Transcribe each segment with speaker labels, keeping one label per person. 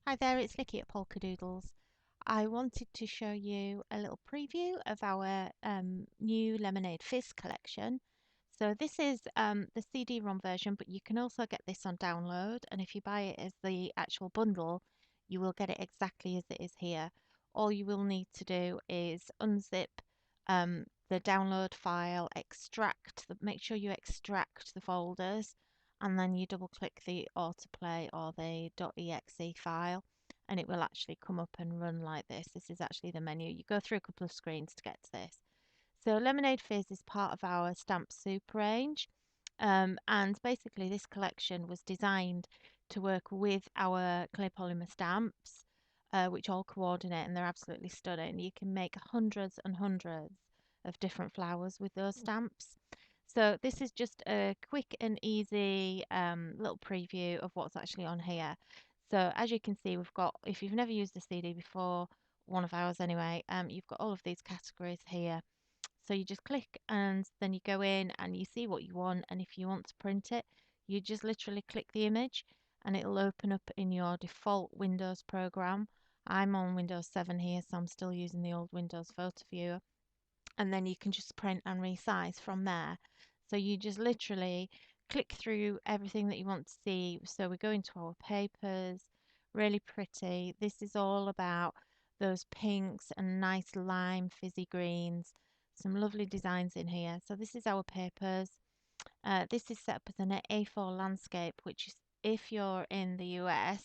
Speaker 1: Hi there, it's Vicky at Polkadoodles. I wanted to show you a little preview of our new Lemonade Fizz collection. So this is the CD-ROM version, but you can also get this on download. And if you buy it as the actual bundle, you will get it exactly as it is here. All you will need to do is unzip the download file, make sure you extract the folders, and then you double click the autoplay or the .exe file and it will actually come up and run like this. This is actually the menu. You go through a couple of screens to get to this. So Lemonade Fizz is part of our Stamp Soup range. And basically this collection was designed to work with our clear polymer stamps, which all coordinate and they're absolutely stunning. You can make hundreds and hundreds of different flowers with those stamps. So this is just a quick and easy little preview of what's actually on here. So as you can see, we've got, if you've never used a CD before, one of ours anyway, you've got all of these categories here. So you just click and then you go in and you see what you want. And if you want to print it, you just literally click the image and it'll open up in your default Windows program. I'm on Windows 7 here, so I'm still using the old Windows Photo Viewer, and then you can just print and resize from there. So you just literally click through everything that you want to see. So we go into our papers, really pretty. This is all about those pinks and nice lime fizzy greens. Some lovely designs in here. So this is our papers. This is set up as an A4 landscape, which is, if you're in the US,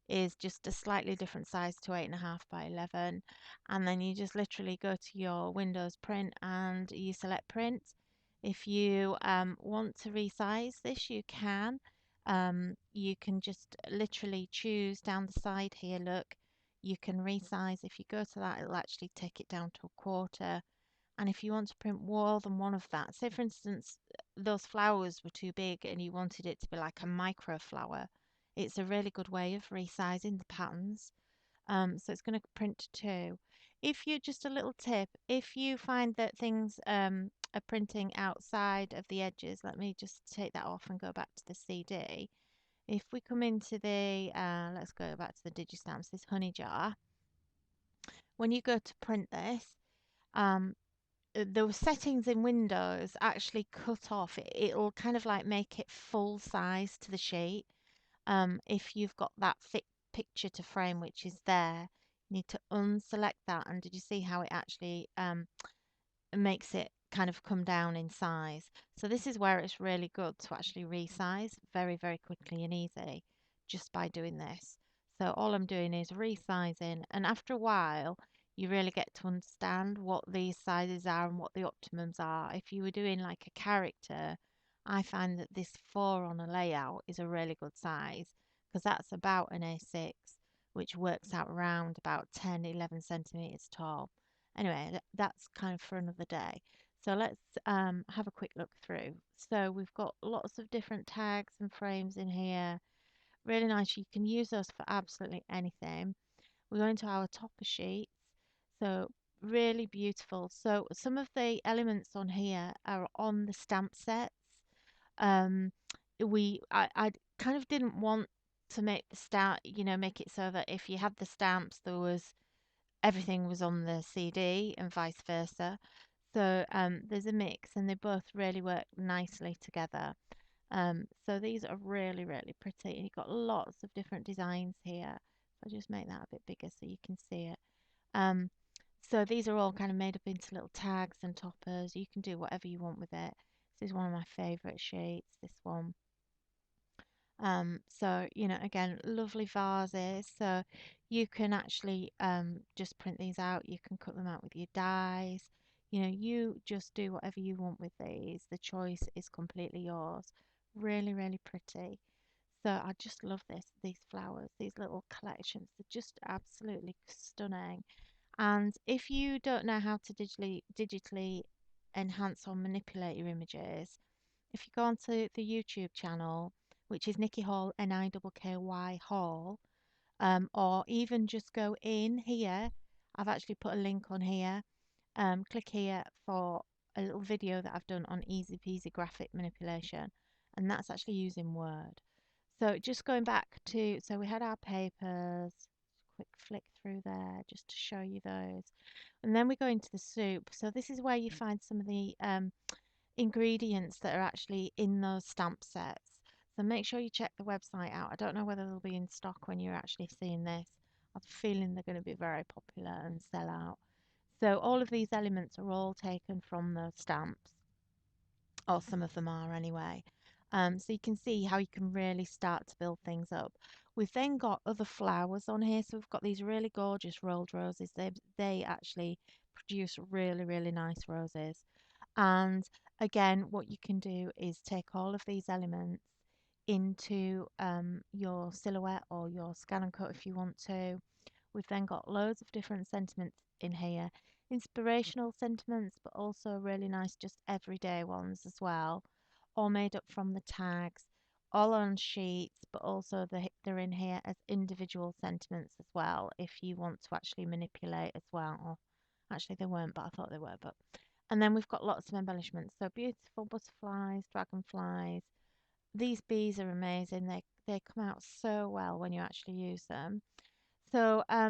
Speaker 1: is just a slightly different size to 8.5 by 11. And then you just literally go to your Windows print and you select print. If you want to resize this, you can. You can just literally choose down the side here, look, you can resize. If you go to that, it'll actually take it down to a quarter. And if you want to print more than one of that, say for instance, those flowers were too big and you wanted it to be like a micro flower, it's a really good way of resizing the patterns. So it's going to print to two. If you, just a little tip, if you find that things are printing outside of the edges, let me just take that off and go back to the CD. If we come into the, let's go back to the Digistamps, this honey jar, when you go to print this, um, the settings in Windows actually cut off. It'll kind of like make it full size to the sheet. If you've got that fit picture to frame, which is there, you need to unselect that. And did you see how it actually makes it kind of come down in size? So this is where it's really good to actually resize very, very quickly and easy just by doing this. So all I'm doing is resizing, and after a while, you really get to understand what these sizes are and what the optimums are. If you were doing like a character, I find that this 4 on a layout is a really good size because that's about an A6, which works out around about 10, 11 centimeters tall. Anyway, that's kind of for another day. So let's have a quick look through. So we've got lots of different tags and frames in here. Really nice. You can use those for absolutely anything. We go into our topper sheets. So really beautiful. So some of the elements on here are on the stamp sets. Um, I kind of didn't want to make the stamp, make it so that if you had the stamps, there was everything was on the CD and vice versa. So there's a mix, and they both really work nicely together. So these are really, really pretty. And you've got lots of different designs here. So I'll just make that a bit bigger so you can see it. Um, so these are all kind of made up into little tags and toppers. You can do whatever you want with it. This is one of my favorite sheets, this one. So, again, lovely vases. So you can actually just print these out. You can cut them out with your dies. You just do whatever you want with these. The choice is completely yours. Really, really pretty. So I just love these flowers, these little collections. They're just absolutely stunning. And if you don't know how to digitally enhance or manipulate your images, if you go onto the YouTube channel, which is Nikki Hall, Nikky Hall, or even just go in here, I've actually put a link on here. Click here for a little video that I've done on easy peasy graphic manipulation, and that's actually using Word. So just going back to, so we had our papers, quick flick through there just to show you those. And then we go into the soup. So this is where you find some of the ingredients that are actually in those stamp sets. So make sure you check the website out. I don't know whether they'll be in stock when you're actually seeing this. I have a feeling they're going to be very popular and sell out. So all of these elements are all taken from the stamps, or some of them are anyway. So you can see how you can really start to build things up. We've then got other flowers on here. So we've got these really gorgeous rolled roses. They actually produce really, really nice roses. And again, what you can do is take all of these elements into your silhouette or your scan and cut if you want to. We've then got loads of different sentiments in here, inspirational sentiments, but also really nice, just everyday ones as well, all made up from the tags, all on sheets, but also they're in here as individual sentiments as well, if you want to actually manipulate as well. Or actually, they weren't, but I thought they were. But and then we've got lots of embellishments. So beautiful butterflies, dragonflies. These bees are amazing. They come out so well when you actually use them. So I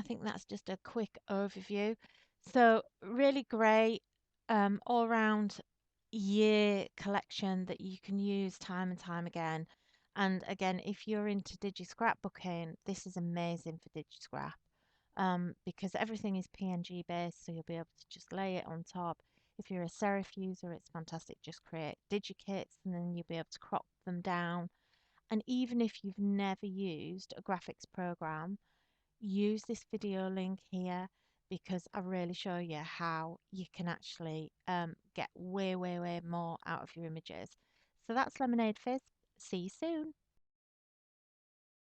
Speaker 1: think that's just a quick overview. So really great all round year collection that you can use time and time again. And again, if you're into digi scrapbooking, this is amazing for digi scrap because everything is PNG based, so you'll be able to just lay it on top. If you're a serif user, it's fantastic. Just create digikits and then you'll be able to crop them down. And even if you've never used a graphics program, use this video link here because I really show you how you can actually get way, way, way more out of your images. So that's Lemonade Fizz. See you soon.